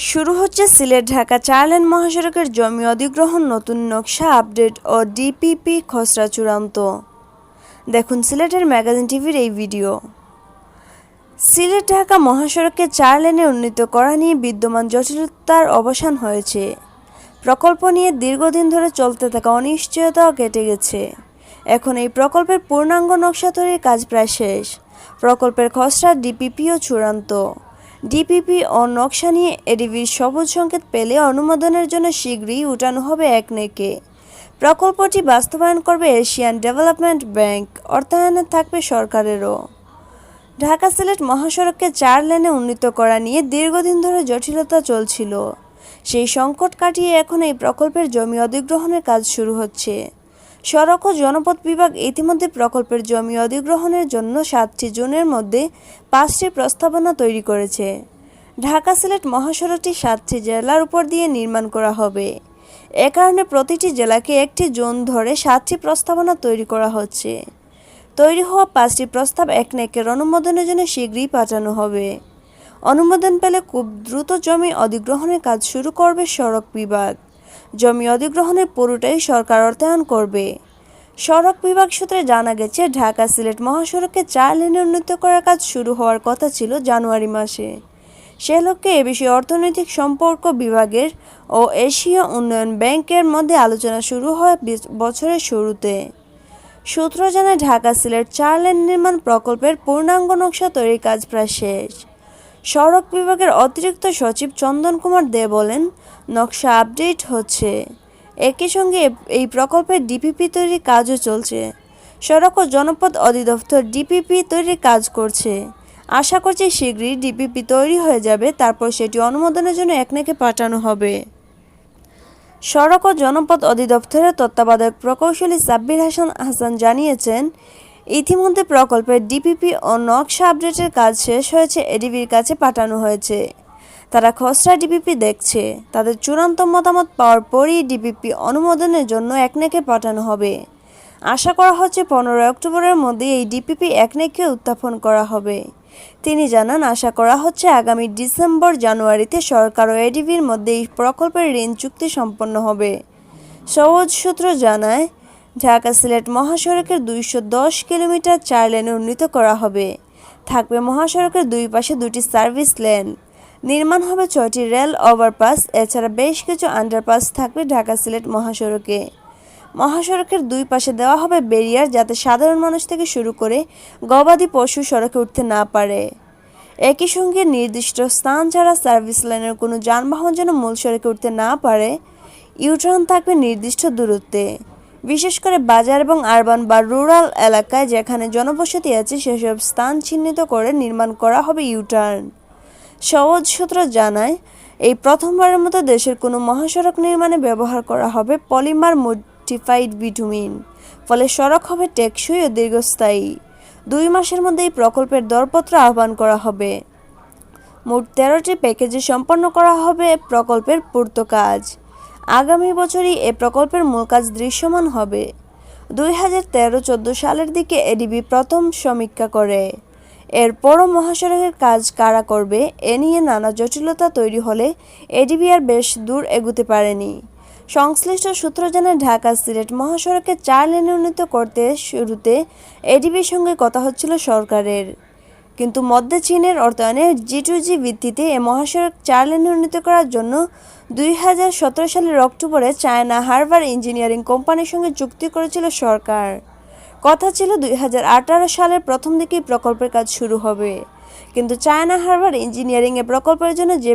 শুরু হচ্ছে সিলেট ঢাকা ৪ লেন মহাসড়কের জমি অধিগ্রহণ, নতুন নকশা আপডেট ও ডিপিপি খসড়া চূড়ান্ত। দেখুন সিলেটের ম্যাগাজিন টিভির এই ভিডিও। সিলেট ঢাকা মহাসড়ককে ৪ লেনে উন্নীত করা নিয়ে বিদ্যমান জটিলতার অবসান হয়েছে। প্রকল্প নিয়ে দীর্ঘদিন ধরে চলতে থাকা অনিশ্চয়তাও কেটে গেছে। এখন এই প্রকল্পের পূর্ণাঙ্গ নকশা তৈরির কাজ প্রায় শেষ। প্রকল্পের খসড়া ডিপিপিও চূড়ান্ত। ডিপিপি ও নকশা নিয়ে এডিবির সবুজ সংকেত পেলে অনুমোদনের জন্য শীঘ্রই উঠানো হবে একনেকে। প্রকল্পটি বাস্তবায়ন করবে এশিয়ান ডেভেলপমেন্ট ব্যাংক, অর্থায়নে থাকবে সরকারেরও। ঢাকা সিলেট মহাসড়ককে ৪ লেনে উন্নীত করা নিয়ে দীর্ঘদিন ধরে জটিলতা চলছিল। সেই সংকট কাটিয়ে এখন এই প্রকল্পের জমি অধিগ্রহণের কাজ শুরু হচ্ছে। সড়ক ও জনপথ বিভাগ ইতিমধ্যে প্রকল্পের জমি অধিগ্রহণের জন্য ৭টি জুনের মধ্যে ৫টি প্রস্তাবনা তৈরি করেছে। ঢাকা সিলেট মহাসড়কটি ৭টি জেলার উপর দিয়ে নির্মাণ করা হবে। এ কারণে প্রতিটি জেলাকে একটি জোন ধরে ৭টি প্রস্তাবনা তৈরি করা হচ্ছে। তৈরি হওয়া ৫টি প্রস্তাব একনেকের অনুমোদনের জন্য শীঘ্রই পাঠানো হবে। অনুমোদন পেলে খুব দ্রুত জমি অধিগ্রহণের কাজ শুরু করবে সড়ক বিভাগ। জমি অধিগ্রহণের পুরোটাই সরকার অর্থায়ন করবে। সড়ক বিভাগ সূত্রে জানা গেছে, ঢাকা সিলেট মহাসড়ককে ৪ লেনে উন্নীত করার কাজ শুরু হওয়ার কথা ছিল জানুয়ারি মাসে। সে লক্ষ্যে এ বিষয়ে অর্থনৈতিক সম্পর্ক বিভাগের ও এশীয় উন্নয়ন ব্যাংকের মধ্যে আলোচনা শুরু হয় বছরের শুরুতে। সূত্র জানায়, ঢাকা সিলেট ৪ লেন নির্মাণ প্রকল্পের পূর্ণাঙ্গ নকশা তৈরির কাজ প্রায় শেষ। সড়ক বিভাগের অতিরিক্ত সচিব চন্দন কুমার দে বলেন, নকশা আপডেট হচ্ছে। একই সঙ্গে এই প্রকল্পের ডিপিপি তৈরির কাজও চলছে। সড়ক ও জনপথ অধিদপ্তর ডিপিপি তৈরির কাজ করছে। আশা করছি শীঘ্রই ডিপিপি তৈরি হয়ে যাবে, তারপর সেটি অনুমোদনের জন্য একনেকে পাঠানো হবে। সড়ক ও জনপথ অধিদপ্তরের তত্ত্বাবধায়ক প্রকৌশলী সাব্বির হাসান জানিয়েছেন, ইতিমধ্যে প্রকল্পের ডিপিপি ও নকশা আপডেটের কাজ শেষ হয়েছে, এডিবির কাছে পাঠানো হয়েছে। তারা খসড়া ডিপিপি দেখছে। তাদের চূড়ান্ত মতামত পাওয়ার পরই ডিপিপি অনুমোদনের জন্য একনেকে পাঠানো হবে। আশা করা হচ্ছে 15 অক্টোবরের মধ্যে এই ডিপিপি একনেকে উত্থাপন করা হবে। তিনি জানান, আশা করা হচ্ছে আগামী ডিসেম্বর-জানুয়ারিতে সরকার ও এডিবির মধ্যে এই প্রকল্পের ঋণ চুক্তি সম্পন্ন হবে। সওজ সূত্র জানায়, ঢাকা সিলেট মহাসড়কের ২১০ কিলোমিটার ৪ লেনে উন্নীত করা হবে। থাকবে মহাসড়কের দুই পাশে 2টি সার্ভিস লেন। নির্মাণ হবে 6টি রেল ওভারপাস। এছাড়া বেশ কিছু আন্ডারপাস থাকবে ঢাকা সিলেট মহাসড়কে। মহাসড়কের দুই পাশে দেওয়া হবে ব্যারিয়ার, যাতে সাধারণ মানুষ থেকে শুরু করে গবাদি পশু সড়কে উঠতে না পারে। একই সঙ্গে নির্দিষ্ট স্থান ছাড়া সার্ভিস লাইনের কোনো যানবাহন যেন মূল সড়কে উঠতে না পারে। ইউটার্ন থাকবে নির্দিষ্ট দূরত্বে। বিশেষ করে বাজার এবং আরবান বা রুরাল এলাকায় যেখানে জনবসতি আছে সেসব স্থান চিহ্নিত করে নির্মাণ করা হবে ইউটার্ন। সওজ সূত্র জানায়, এই প্রথমবারের মতো দেশের কোনো মহাসড়ক নির্মাণে ব্যবহার করা হবে পলিমার মডিফাইড বিটুমিন। ফলে সড়ক হবে টেকসই ও দীর্ঘস্থায়ী। 2 মাসের মধ্যে এই প্রকল্পের দরপত্র আহ্বান করা হবে। মোট 13টি প্যাকেজে সম্পন্ন করা হবে প্রকল্পের পূর্ত কাজ। আগামী বছরই এ প্রকল্পের মূল কাজ দৃশ্যমান হবে। 2013-14 সালের দিকে এডিবি প্রথম সমীক্ষা করে। এরপরও মহাসড়কের কাজ কারা করবে, এ নিয়ে নানা জটিলতা তৈরি হলে এডিবি আর বেশ দূর এগুতে পারেনি। সংশ্লিষ্ট সূত্র জানায়, ঢাকা সিলেট মহাসড়কে 4 লেনে উন্নীত করতে শুরুতে এডিবির সঙ্গে কথা হচ্ছিল সরকারের, কিন্তু মধ্যে চীনের অর্থায়নে G2G ভিত্তিতে এ মহাসড়ক 4 লেনে উন্নীত করার জন্য 2017 সালের অক্টোবরে চায়না হারবার ইঞ্জিনিয়ারিং কোম্পানির সঙ্গে চুক্তি করেছিল সরকার। কথা ছিল 2018 সালের প্রথম দিকেই প্রকল্পের কাজ শুরু হবে, কিন্তু চায়না হারবার ইঞ্জিনিয়ারিং এ প্রকল্পের জন্য যে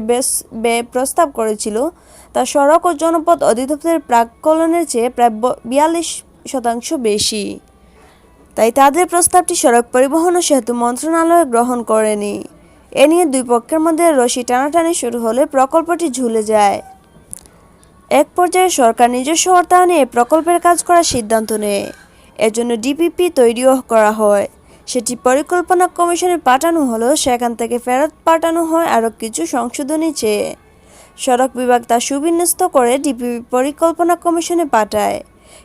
ব্যয় প্রস্তাব করেছিল তা সড়ক ও জনপথ অধিদপ্তরের প্রাক্কলনের চেয়ে প্রায় 42% বেশি। তাই তাদের প্রস্তাবটি সড়ক পরিবহন ও সেতু মন্ত্রণালয় গ্রহণ করেনি। এ নিয়ে দুই পক্ষের মধ্যে রশি টানাটানি শুরু হলে প্রকল্পটি ঝুলে যায়। এক পর্যায়ে সরকার নিজস্ব অর্থায়নে এ প্রকল্পের কাজ করার সিদ্ধান্ত নেয়। এজন্য ডিপিপি তৈরিও করা হয়। সেটি পরিকল্পনা কমিশনে পাঠানো হলেও সেখান থেকে ফেরত পাঠানো হয় আরও কিছু সংশোধনী চেয়ে। সড়ক বিভাগ তা সুবিন্যস্ত করে ডিপিপি পরিকল্পনা কমিশনে পাঠায়।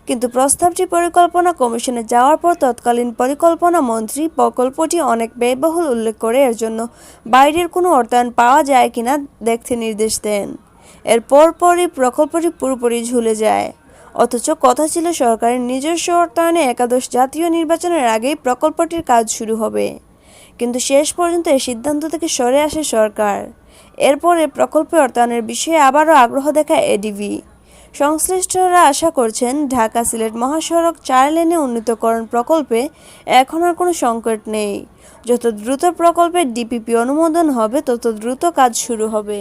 কিন্তু প্রস্তাবটি পরিকল্পনা কমিশনে যাওয়ার পর তৎকালীন পরিকল্পনা মন্ত্রী প্রকল্পটি অনেক ব্যয়বহুল উল্লেখ করে এর জন্য বাইরের কোনো অর্থায়ন পাওয়া যায় কিনা দেখতে নির্দেশ দেন। এর পরপরই প্রকল্পটি পুরোপুরি ঝুলে যায়। অথচ কথা ছিল সরকারের নিজস্ব অর্থায়নে একাদশ জাতীয় নির্বাচনের আগেই প্রকল্পটির কাজ শুরু হবে। কিন্তু শেষ পর্যন্ত এই সিদ্ধান্ত থেকে সরে আসে সরকার। এরপরে প্রকল্পে অর্থায়নের বিষয়ে আবারও আগ্রহ দেখায় এডিবি। সংশ্লিষ্টরা আশা করছেন ঢাকা-সিলেট মহাসড়ক 4 লেনে উন্নীতকরণ প্রকল্পে এখন আর কোনো সংকট নেই। যত দ্রুত প্রকল্পের ডিপিপি অনুমোদন হবে তত দ্রুত কাজ শুরু হবে।